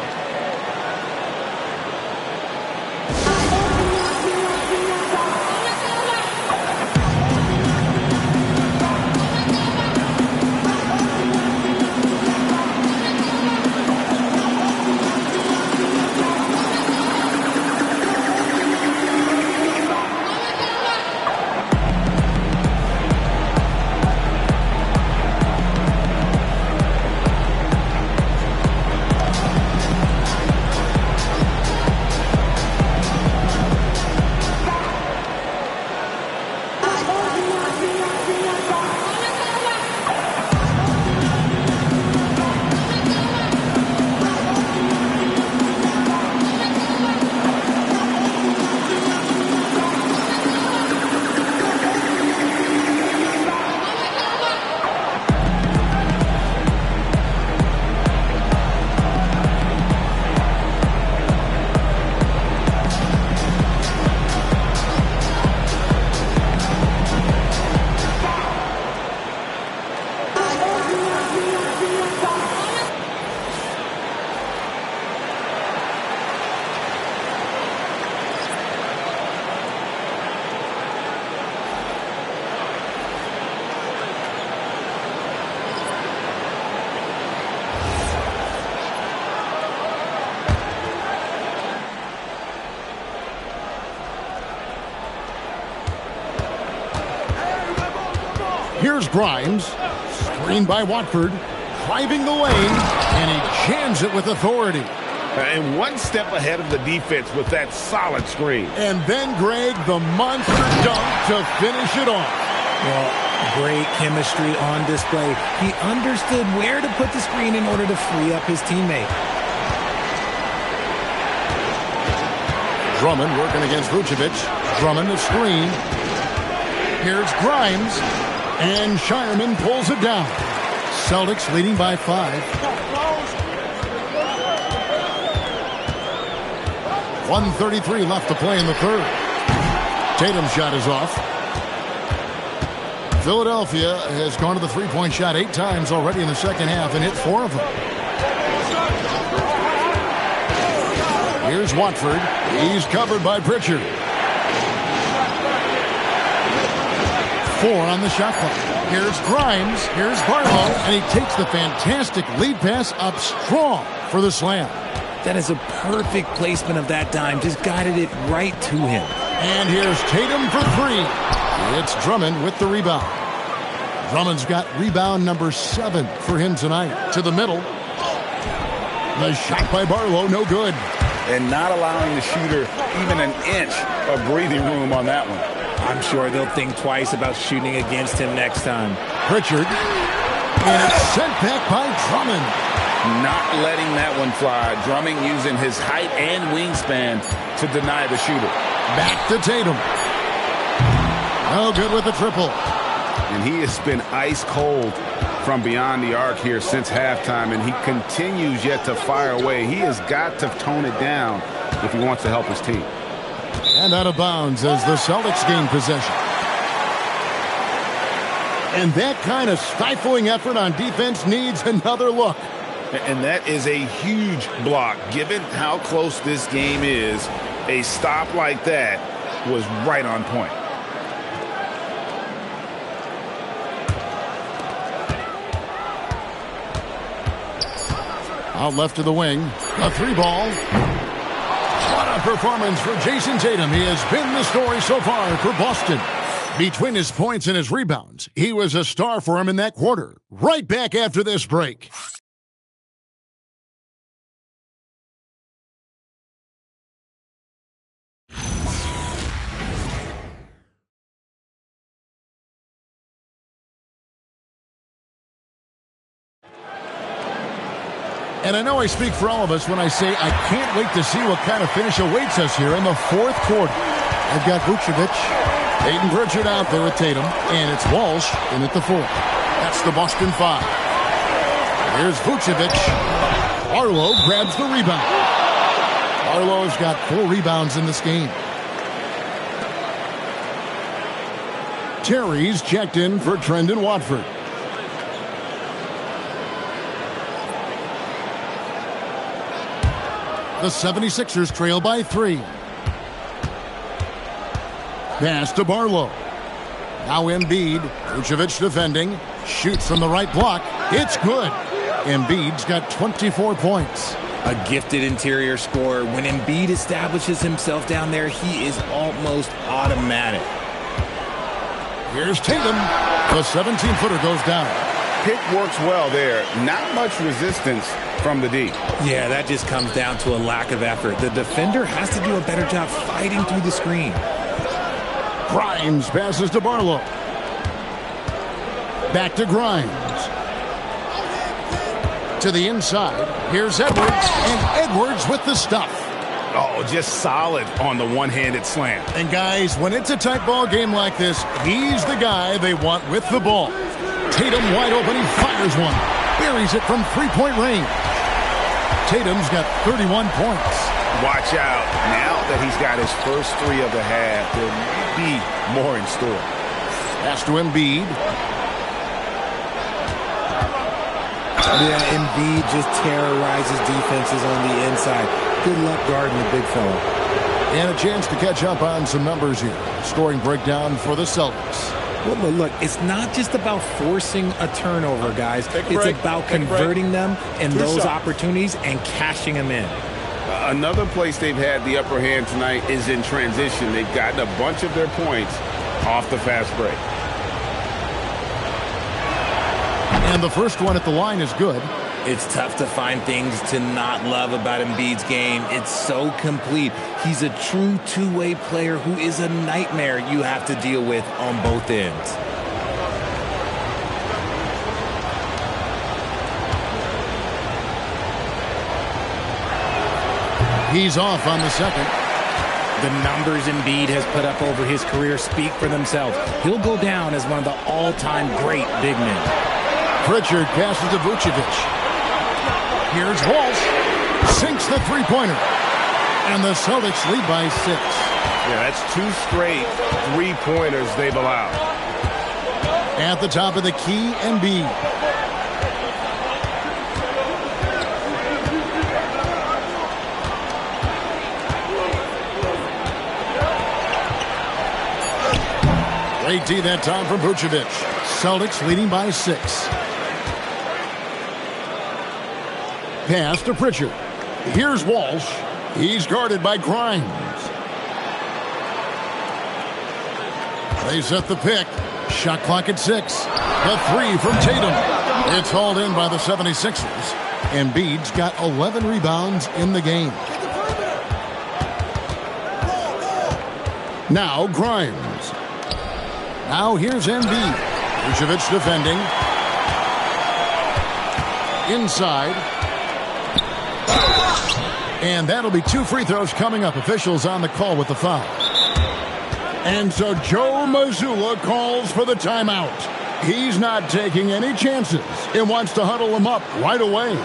Here's Grimes, screened by Watford, driving the lane, and he jams it with authority. And one step ahead of the defense with that solid screen. And then, Greg, the monster dunk to finish it off. Well, great chemistry on display. He understood where to put the screen in order to free up his teammate. Drummond working against Vucevic. Drummond the screen. Here's Grimes. And Shireman pulls it down. Celtics leading by 5. 1:33 left to play in the third. Tatum's shot is off. Philadelphia has gone to the three-point shot 8 times already in the second half and hit 4 of them. Here's Watford. He's covered by Pritchard. 4 on the shot clock. Here's Grimes. Here's Barlow. And he takes the fantastic lead pass up strong for the slam. That is a perfect placement of that dime. Just guided it right to him. And here's Tatum for 3. It's Drummond with the rebound. Drummond's got rebound number 7 for him tonight. To the middle. The shot by Barlow, no good. And not allowing the shooter even an inch of breathing room on that one. I'm sure they'll think twice about shooting against him next time. Pritchard. And it's sent back by Drummond. Not letting that one fly. Drummond using his height and wingspan to deny the shooter. Back to Tatum. No good with the triple. And he has been ice cold from beyond the arc here since halftime, and he continues yet to fire away. He has got to tone it down if he wants to help his team. And out of bounds as the Celtics gain possession. And that kind of stifling effort on defense needs another look. And that is a huge block. Given how close this game is, a stop like that was right on point. Out left to the wing. A 3-ball. What a performance for Jason Tatum. He has been the story so far for Boston. Between his points and his rebounds, he was a star for him in that quarter. Right back after this break. And I know I speak for all of us when I say I can't wait to see what kind of finish awaits us here in the fourth quarter. I've got Vucevic, Peyton Pritchard out there with Tatum, and it's Walsh in at the 4. That's the Boston 5. Here's Vucevic. Arlo grabs the rebound. Arlo's got 4 rebounds in this game. Terry's checked in for Trendon Watford. The 76ers trail by 3. Pass to Barlow. Now Embiid. Vucevic defending. Shoots from the right block. It's good. Embiid's got 24 points. A gifted interior scorer. When Embiid establishes himself down there, he is almost automatic. Here's Tatum. The 17-footer goes down. Pick works well there. Not much resistance from the D. Yeah, that just comes down to a lack of effort. The defender has to do a better job fighting through the screen. Grimes passes to Barlow. Back to Grimes. To the inside. Here's Edwards. And Edwards with the stuff. Oh, just solid on the one-handed slam. And guys, when it's a tight ball game like this, he's the guy they want with the ball. Tatum wide open. He fires one. Buries it from three-point range. Tatum's got 31 points. Watch out. Now that he's got his first 3 of the half, there may be more in store. Pass to Embiid. Yeah, Embiid just terrorizes defenses on the inside. Good luck guarding the big fella. And a chance to catch up on some numbers here. Scoring breakdown for the Celtics. Well, look, it's not just about forcing a turnover, guys. It's about converting them in those opportunities and cashing them in. Another place they've had the upper hand tonight is in transition. They've gotten a bunch of their points off the fast break. And the first one at the line is good. It's tough to find things to not love about Embiid's game. It's so complete. He's a true two-way player who is a nightmare you have to deal with on both ends. He's off on the second. The numbers Embiid has put up over his career speak for themselves. He'll go down as one of the all-time great big men. Pritchard passes to Vucevic. Here's Walsh. Sinks the three-pointer. And the Celtics lead by 6. Yeah, that's 2 straight three-pointers they've allowed. At the top of the key, Embiid. Straight D that time from Vucevic. Celtics leading by 6. Pass to Pritchard. Here's Walsh. He's guarded by Grimes. They set the pick. Shot clock at 6. The 3 from Tatum. It's hauled in by the 76ers. Embiid's got 11 rebounds in the game. Now Grimes. Now here's Embiid. Vucevic defending. Inside. And that'll be 2 free throws coming up. Officials on the call with the foul. And so Joe Mazzulla calls for the timeout. He's not taking any chances and wants to huddle him up right away.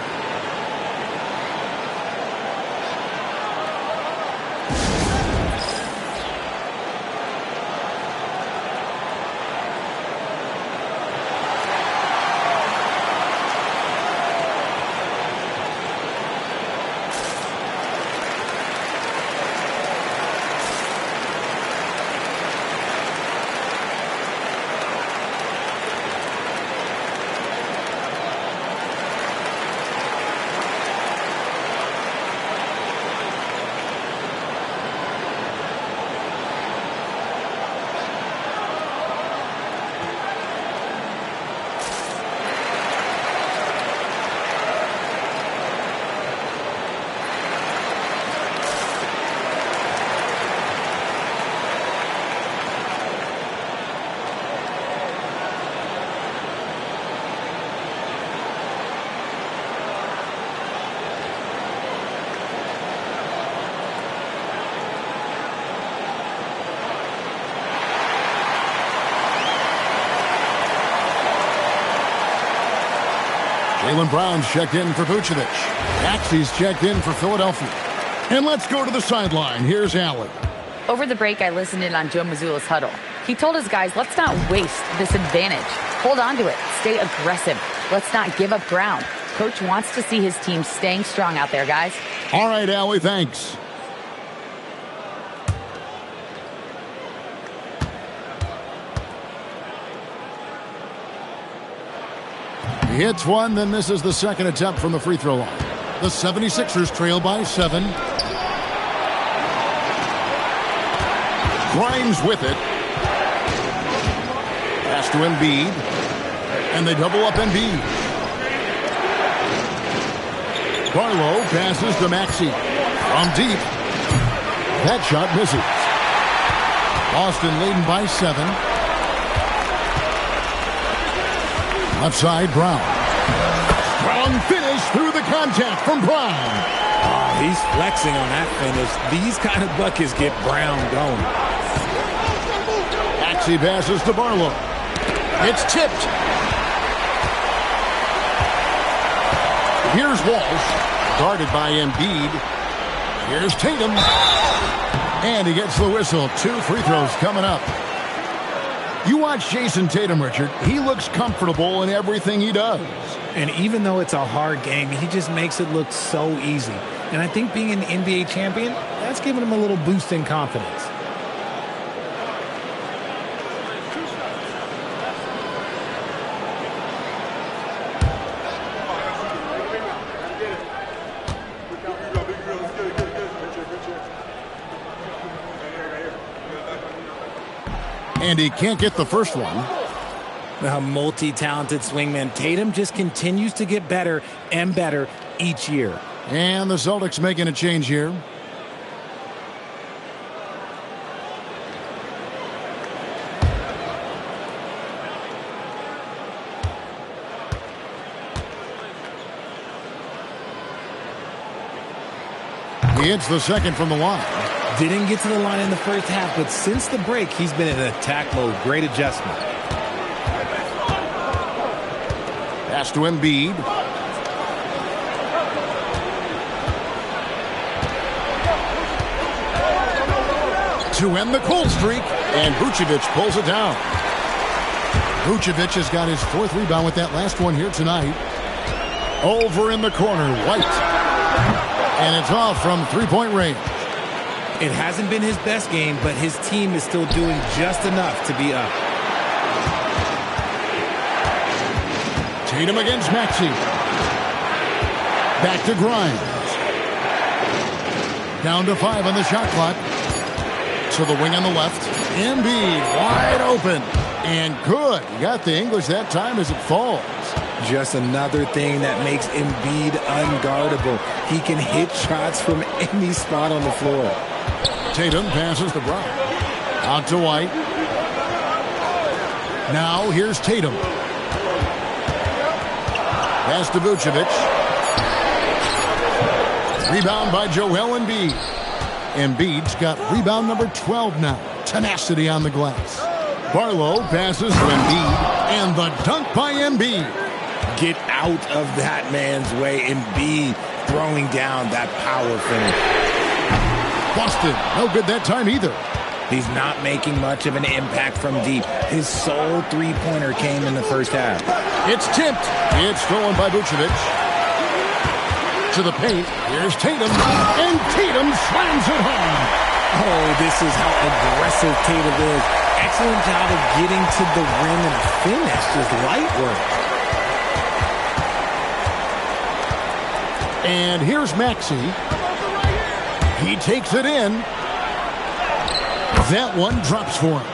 Jaylen Brown's checked in for Vucevic. Maxey's checked in for Philadelphia. And let's go to the sideline. Here's Allen. Over the break, I listened in on Joe Mazzulla's huddle. He told his guys, let's not waste this advantage. Hold on to it. Stay aggressive. Let's not give up ground. Coach wants to see his team staying strong out there, guys. All right, Allie, thanks. He hits one, then misses the second attempt from the free throw line. The 76ers trail by 7. Grimes with it. Pass to Embiid. And they double up Embiid. Barlow passes to Maxey. From deep. That shot misses. Boston leading by 7. Left side, Brown. Strong finish through the contact from Brown. Oh, he's flexing on that finish. These kind of buckets get Brown going. Maxey passes to Barlow. It's tipped. Here's Walsh. Guarded by Embiid. Here's Tatum. And he gets the whistle. 2 free throws coming up. You watch Jason Tatum, Richard. He looks comfortable in everything he does. And even though it's a hard game, he just makes it look so easy. And I think being an NBA champion, that's giving him a little boost in confidence. And he can't get the first one. A multi-talented swingman. Tatum just continues to get better and better each year. And the Celtics making a change here. He hits the second from the line. Didn't get to the line in the first half, but since the break, he's been in attack mode. Great adjustment. Pass to Embiid. To end the cold streak, and Vucevic pulls it down. Vucevic has got his 4th rebound with that last one here tonight. Over in the corner, White. And it's off from 3-point range. It hasn't been his best game, but his team is still doing just enough to be up. Tatum against Maxey. Back to Grimes. Down to 5 on the shot clock. To the wing on the left. Embiid wide open. And good. He got the English that time as it falls. Just another thing that makes Embiid unguardable. He can hit shots from any spot on the floor. Tatum passes to Brown. Out to White. Now here's Tatum. Pass to Vucevic. Rebound by Joel Embiid. Embiid's got rebound number 12 now. Tenacity on the glass. Barlow passes to Embiid. And the dunk by Embiid. Get out of that man's way. Embiid throwing down that power finish. Boston, no good that time either. He's not making much of an impact from deep. His sole three-pointer came in the first half. It's tipped. It's stolen by Vucevic. To the paint. Here's Tatum. And Tatum slams it home. Oh, this is how aggressive Tatum is. Excellent job of getting to the rim and finish. Just light work. And here's Maxey. He takes it in. That one drops for him.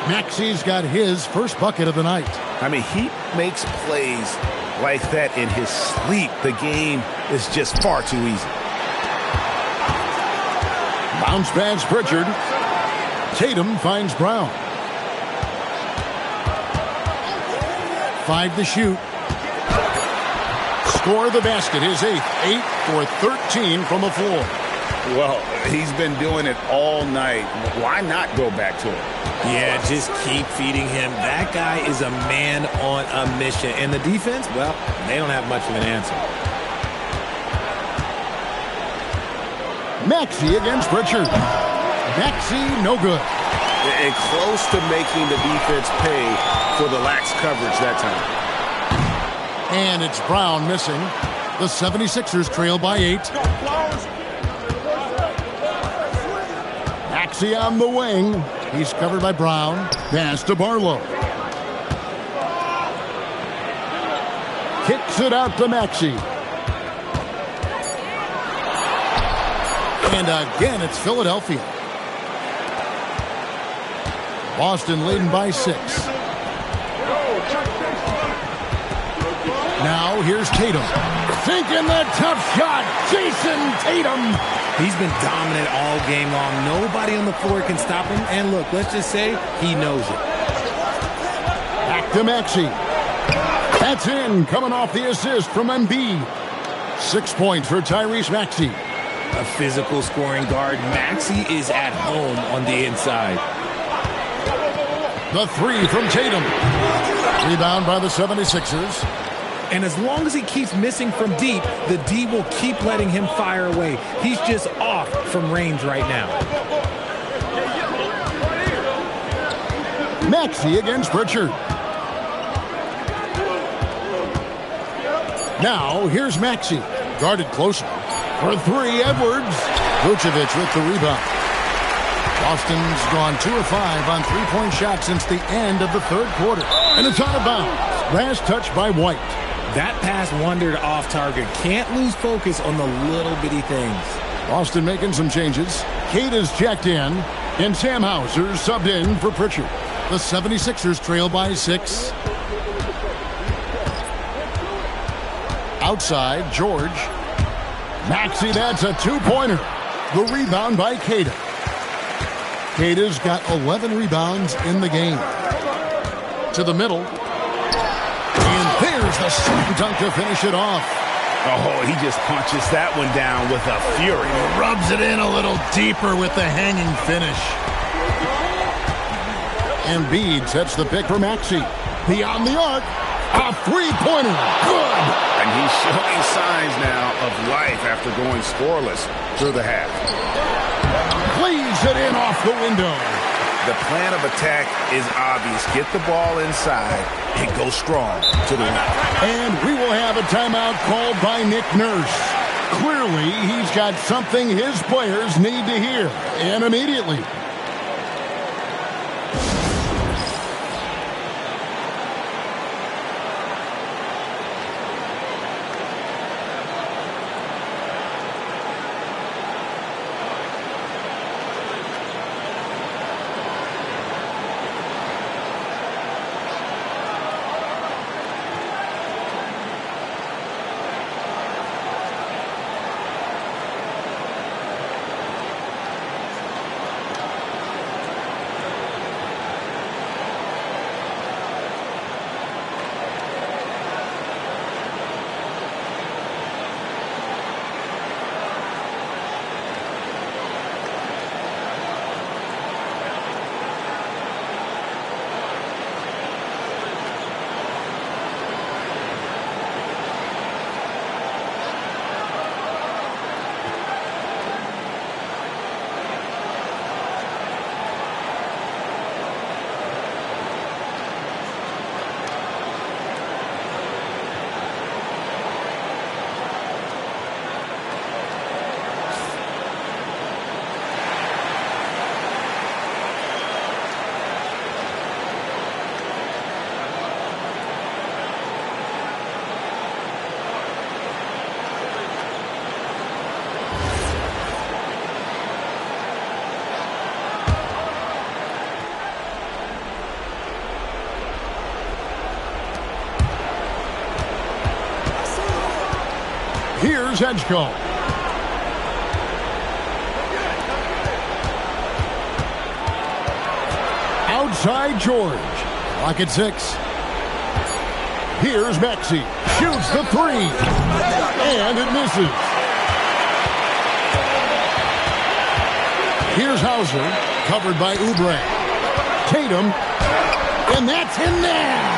Maxey's got his first bucket of the night. I mean, he makes plays like that in his sleep. The game is just far too easy. Bounce pass Pritchard. Tatum finds Brown. 5 to shoot. Score the basket, his 8th. 8 for 13 from the floor. Well, he's been doing it all night. Why not go back to it? Yeah, just keep feeding him. That guy is a man on a mission. And the defense, well, they don't have much of an answer. Maxey against Pritchard. Maxey, no good. And close to making the defense pay for the lax coverage that time. And it's Brown missing. The 76ers trail by 8. Maxey on the wing. He's covered by Brown. Pass to Barlow. Kicks it out to Maxey. And again, it's Philadelphia. Boston leading by 6. Now here's Tatum. Thinking the tough shot. Jason Tatum. He's been dominant all game long. Nobody on the floor can stop him. And look, let's just say he knows it. Back to Maxey. That's in, coming off the assist from Embiid. 6 points for Tyrese Maxey. A physical scoring guard. Maxey is at home on the inside. The 3 from Tatum. Rebound by the 76ers. And as long as he keeps missing from deep, the D will keep letting him fire away. He's just off from range right now. Maxey against Pritchard. Now, here's Maxey. Guarded closer. For 3, Edwards. Vucevic with the rebound. Boston's gone 2 of 5 on three-point shots since the end of the third quarter. And it's out of bounds. Last touch by White. That pass wandered off target. Can't lose focus on the little bitty things. Boston making some changes. Cade is checked in. And Sam Hauser subbed in for Pritchard. The 76ers trail by 6. Outside, George. Maxey, that's a 2-pointer. The rebound by Cade. Cade's got 11 rebounds in the game. To the middle. And there's the slam dunk to finish it off. Oh, he just punches that one down with a fury. Rubs it in a little deeper with the hanging finish. Embiid sets the pick for Maxey. Beyond the arc. A three-pointer. Good. And he's showing signs now of life after going scoreless through the half. Cleaves it in off the window. The plan of attack is obvious. Get the ball inside and go strong to the rim. And we will have a timeout called by Nick Nurse. Clearly, he's got something his players need to hear, and immediately. Here's Edgecombe. Outside George. Clock at 6. Here's Maxey. Shoots the 3. And it misses. Here's Hauser. Covered by Oubre. Tatum. And that's in there.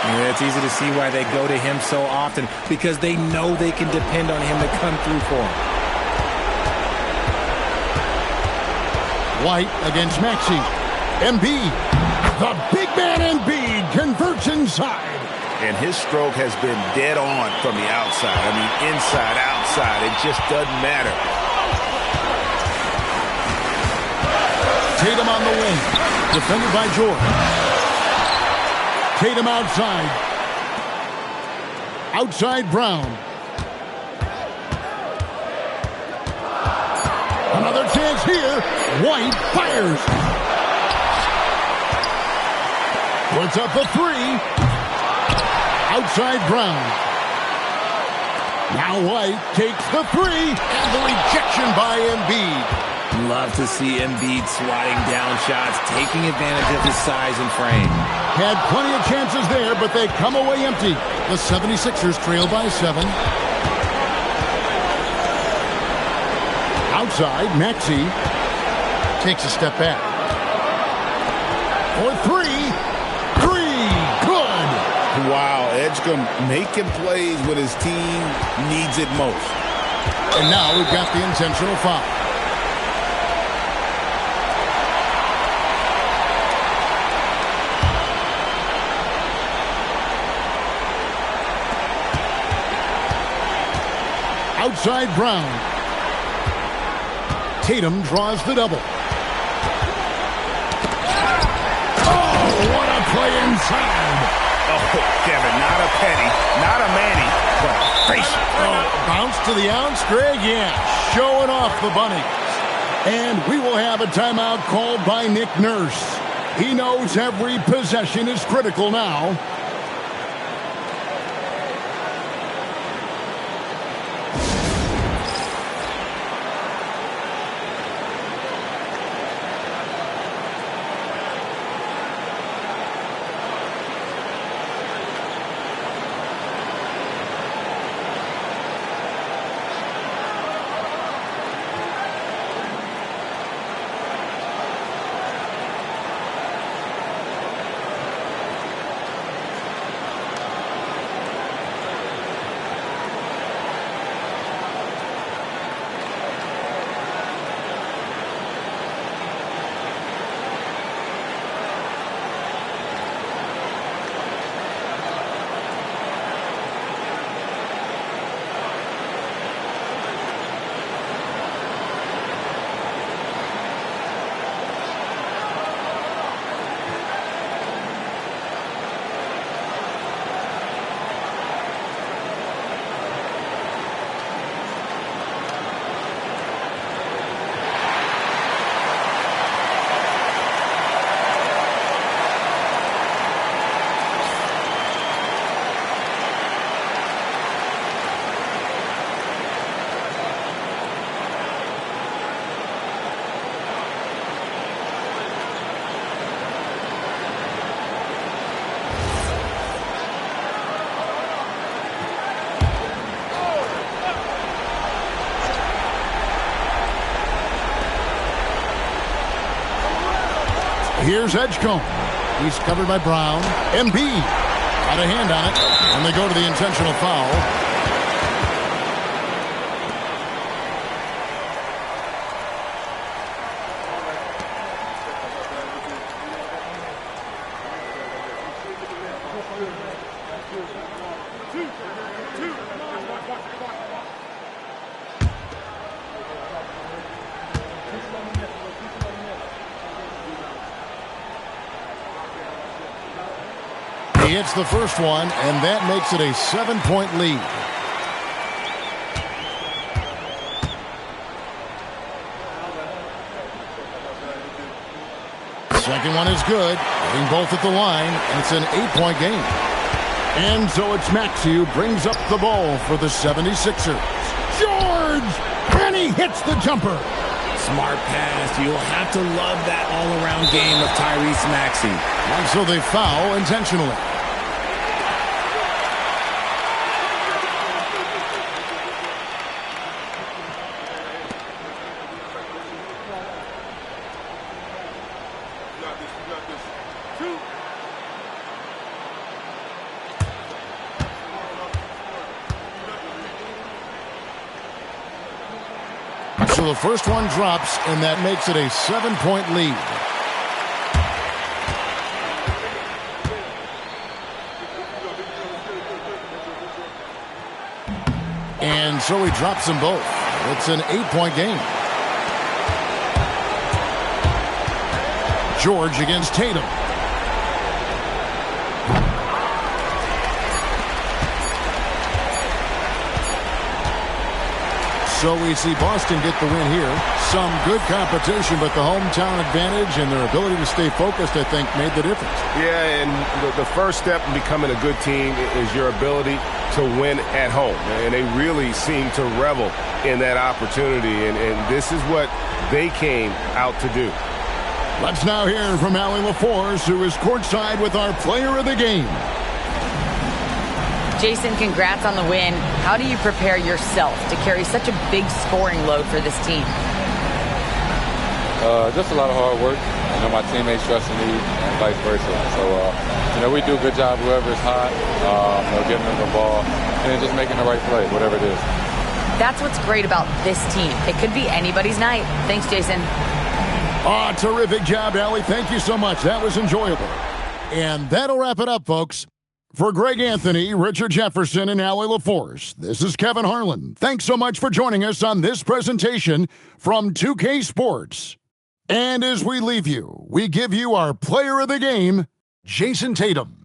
Yeah, it's easy to see why they go to him so often, because they know they can depend on him to come through for them. White against Maxey. Embiid. The big man Embiid converts inside. And his stroke has been dead on from the outside. I mean, inside, outside. It just doesn't matter. Tatum on the wing. Defended by George. Tatum outside. Outside Brown. Another chance here. White fires. Puts up a 3. Outside Brown. Now White takes the 3. And the rejection by Embiid. Love to see Embiid swatting down shots, taking advantage of his size and frame. Had plenty of chances there, but they come away empty. The 76ers trail by 7. Outside, Maxey takes a step back. For 3. 3. Good. Wow, Edgecombe making plays when his team needs it most. And now we've got the intentional foul. Outside Brown. Tatum draws the double. Oh, what a play inside. Oh, Kevin, not a penny, not a Manny, but a face. Oh, bounce to the ounce, Greg, yeah. Showing off the bunnies. And we will have a timeout called by Nick Nurse. He knows every possession is critical now. Here's Edgecombe. He's covered by Brown. Embiid got a hand on it, and they go to the intentional foul. He hits the first one, and that makes it a 7-point lead. Second one is good. Hitting both at the line, and it's an 8-point game. And so it's Maxey who brings up the ball for the 76ers. George! And he hits the jumper. Smart pass. You'll have to love that all-around game of Tyrese Maxey. And so they foul intentionally. So the first one drops, and that makes it a 7-point lead. And so he drops them both. It's an 8-point game. George against Tatum. So we see Boston get the win here. Some good competition, but the hometown advantage and their ability to stay focused, I think, made the difference. Yeah, and the first step in becoming a good team is your ability to win at home. And they really seem to revel in that opportunity, and this is what they came out to do. Let's now hear from Allie LaForce, who is courtside with our player of the game. Jason, congrats on the win. How do you prepare yourself to carry such a big scoring load for this team? Just a lot of hard work. I know my teammates trusting me and vice versa. So, we do a good job whoever's hot, giving them the ball, and then just making the right play, whatever it is. That's what's great about this team. It could be anybody's night. Thanks, Jason. Terrific job, Allie. Thank you so much. That was enjoyable. And that'll wrap it up, folks. For Greg Anthony, Richard Jefferson, and Allie LaForce, this is Kevin Harlan. Thanks so much for joining us on this presentation from 2K Sports. And as we leave you, we give you our player of the game, Jason Tatum.